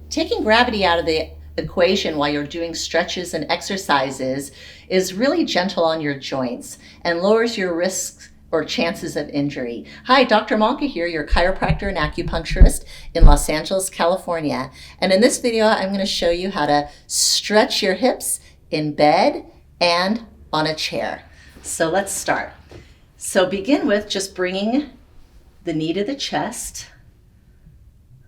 Taking gravity out of the equation while you're doing stretches and exercises is really gentle on your joints and lowers your risks or chances of injury. Hi, Dr. Malka here, your chiropractor and acupuncturist in Los Angeles, California. And in this video, I'm going to show you how to stretch your hips in bed and on a chair. So let's start. So begin with just bringing the knee to the chest,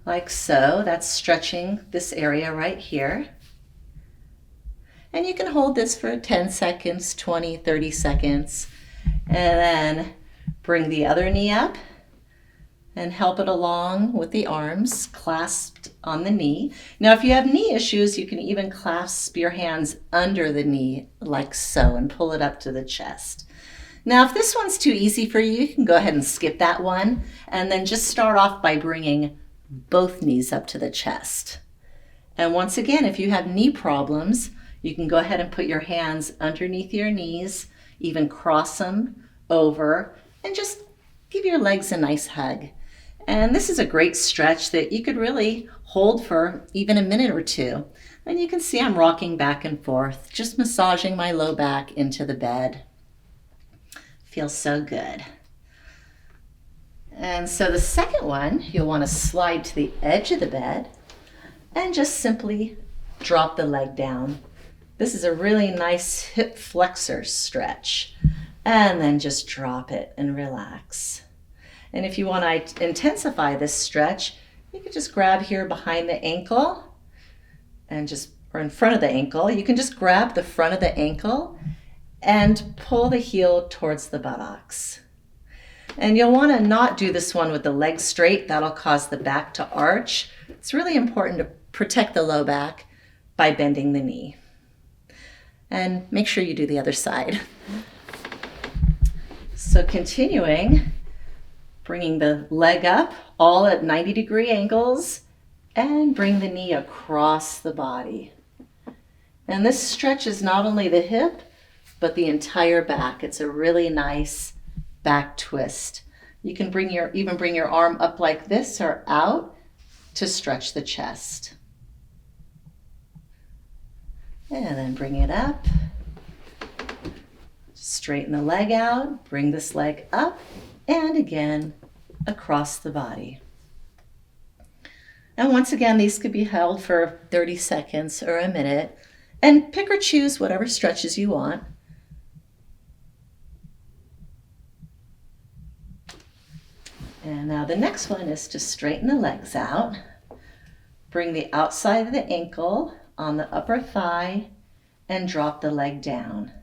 like so. That's stretching this area right here. And you can hold this for 10 seconds, 20, 30 seconds. And then bring the other knee up and help it along with the arms clasped on the knee. Now, if you have knee issues, you can even clasp your hands under the knee like so and pull it up to the chest. Now, if this one's too easy for you, you can go ahead and skip that one and then just start off by bringing both knees up to the chest. And once again, if you have knee problems, you can go ahead and put your hands underneath your knees, even cross them over, and just give your legs a nice hug. And this is a great stretch that you could really hold for even a minute or two. And you can see I'm rocking back and forth, just massaging my low back into the bed. Feels so good. And so the second one, you'll want to slide to the edge of the bed and just simply drop the leg down. This is a really nice hip flexor stretch. And then just drop it and relax. And if you want to intensify this stretch, you can just grab here behind the ankle and or in front of the ankle. You can just grab the front of the ankle and pull the heel towards the buttocks. And you'll want to not do this one with the legs straight. That'll cause the back to arch. It's really important to protect the low back by bending the knee. And make sure you do the other side. So continuing, bringing the leg up, all at 90-degree angles, and bring the knee across the body. And this stretches not only the hip, but the entire back. It's a really nice back twist. You can even bring your arm up like this or out to stretch the chest. And then bring it up. Straighten the leg out, bring this leg up, and again, across the body. And once again, these could be held for 30 seconds or a minute, and pick or choose whatever stretches you want. And now the next one is to straighten the legs out. Bring the outside of the ankle on the upper thigh and drop the leg down.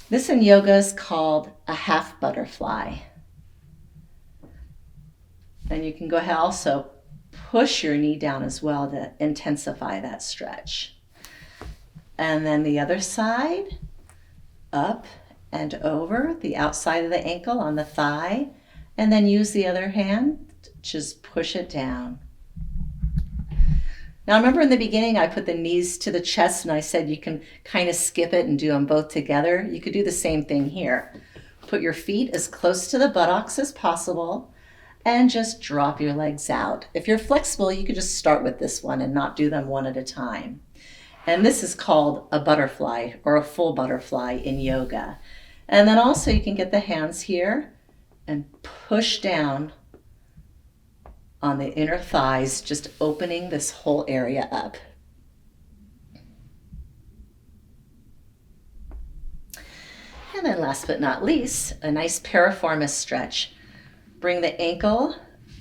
This in yoga is called a half butterfly. And you can go ahead also push your knee down as well to intensify that stretch. And then the other side, up and over the outside of the ankle on the thigh, and then use the other hand, just push it down. Now remember in the beginning I put the knees to the chest and I said you can kind of skip it and do them both together. You could do the same thing here. Put your feet as close to the buttocks as possible and just drop your legs out. If you're flexible, you could just start with this one and not do them one at a time. And this is called a butterfly or a full butterfly in yoga. And then also you can get the hands here and push down on the inner thighs, just opening this whole area up. And then last but not least, a nice piriformis stretch. Bring the ankle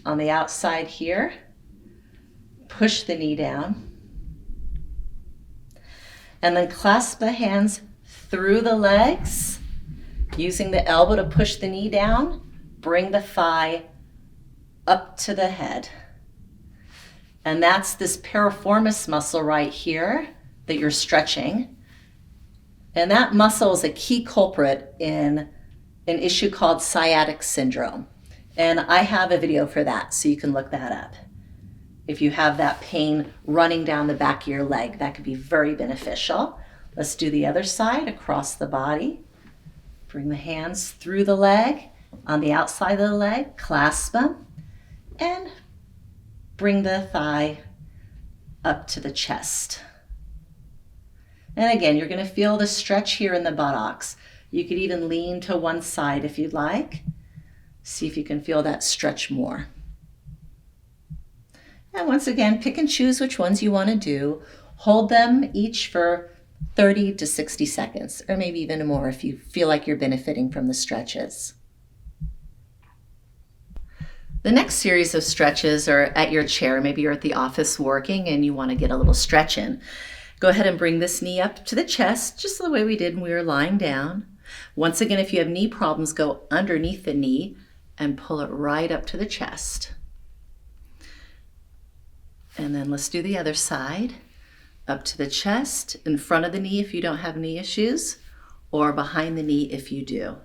on the outside here, push the knee down, and then clasp the hands through the legs, using the elbow to push the knee down, bring the thigh up to the head. And that's this piriformis muscle right here that you're stretching. And that muscle is a key culprit in an issue called sciatic syndrome. And I have a video for that, so you can look that up. If you have that pain running down the back of your leg, that could be very beneficial. Let's do the other side, across the body. Bring the hands through the leg, on the outside of the leg, clasp them, and bring the thigh up to the chest. And again, you're going to feel the stretch here in the buttocks. You could even lean to one side if you'd like. See if you can feel that stretch more. And once again, pick and choose which ones you want to do. Hold them each for 30 to 60 seconds, or maybe even more if you feel like you're benefiting from the stretches. The next series of stretches are at your chair. Maybe you're at the office working and you want to get a little stretch in. Go ahead and bring this knee up to the chest, just the way we did when we were lying down. Once again, if you have knee problems, go underneath the knee and pull it right up to the chest. And then let's do the other side. Up to the chest, in front of the knee if you don't have knee issues, or behind the knee if you do.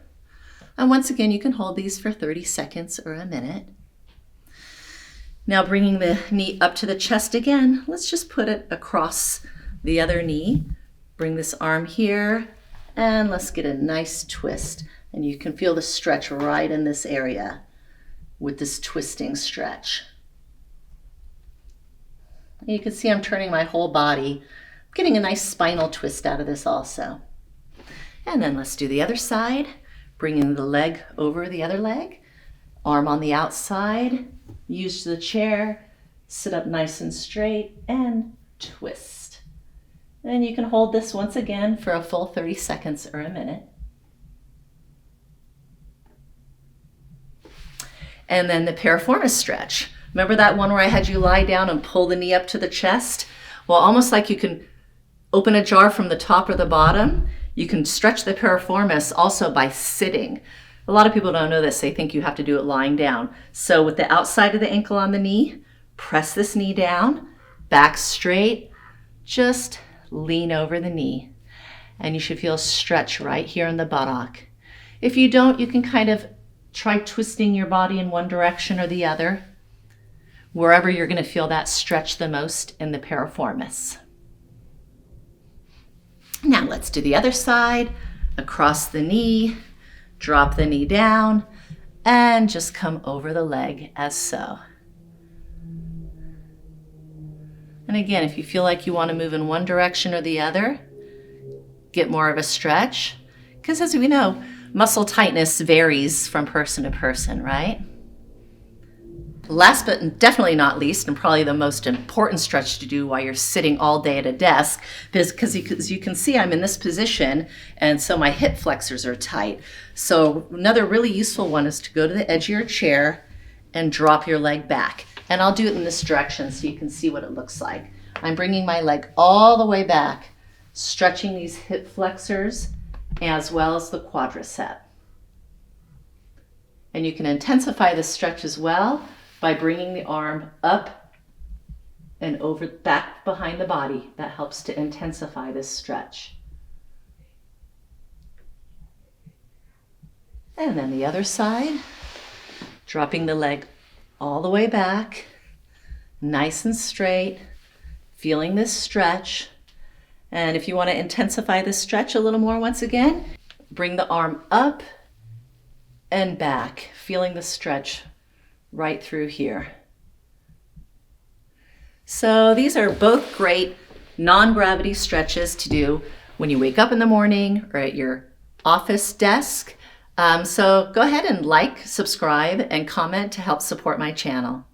And once again, you can hold these for 30 seconds or a minute. Now bringing the knee up to the chest again, let's just put it across the other knee. Bring this arm here, and let's get a nice twist. And you can feel the stretch right in this area with this twisting stretch. You can see I'm turning my whole body. I'm getting a nice spinal twist out of this also. And then let's do the other side. Bringing the leg over the other leg. Arm on the outside. Use the chair. Sit up nice and straight and twist. And you can hold this once again for a full 30 seconds or a minute. And then the Piriformis Stretch. Remember that one where I had you lie down and pull the knee up to the chest? Well, almost like you can open a jar from the top or the bottom, you can stretch the piriformis also by sitting. A lot of people don't know this. They think you have to do it lying down. So with the outside of the ankle on the knee, press this knee down, back straight, just lean over the knee. And you should feel a stretch right here in the buttock. If you don't, you can kind of try twisting your body in one direction or the other, wherever you're going to feel that stretch the most in the piriformis. Now let's do the other side, across the knee, drop the knee down, and just come over the leg as so. And again, if you feel like you want to move in one direction or the other, get more of a stretch, because as we know, muscle tightness varies from person to person, right? Last but definitely not least, and probably the most important stretch to do while you're sitting all day at a desk, because as you can see, I'm in this position, and so my hip flexors are tight. So another really useful one is to go to the edge of your chair and drop your leg back. And I'll do it in this direction so you can see what it looks like. I'm bringing my leg all the way back, stretching these hip flexors as well as the quadricep. And you can intensify the stretch as well by bringing the arm up and over, back behind the body. That helps to intensify this stretch. And then the other side, dropping the leg all the way back, nice and straight, feeling this stretch. And if you want to intensify this stretch a little more once again, bring the arm up and back, feeling the stretch right through here. So these are both great non-gravity stretches to do when you wake up in the morning or at your office desk. So go ahead and like, subscribe, and comment to help support my channel.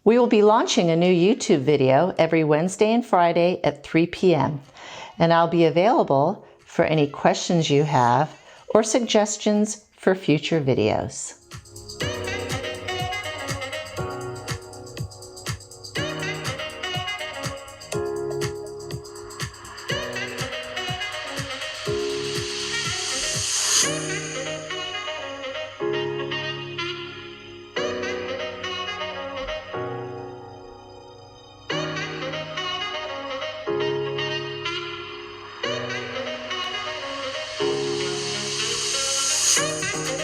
We will be launching a new YouTube video every Wednesday and Friday at 3 p.m. and I'll be available for any questions you have or suggestions for future videos.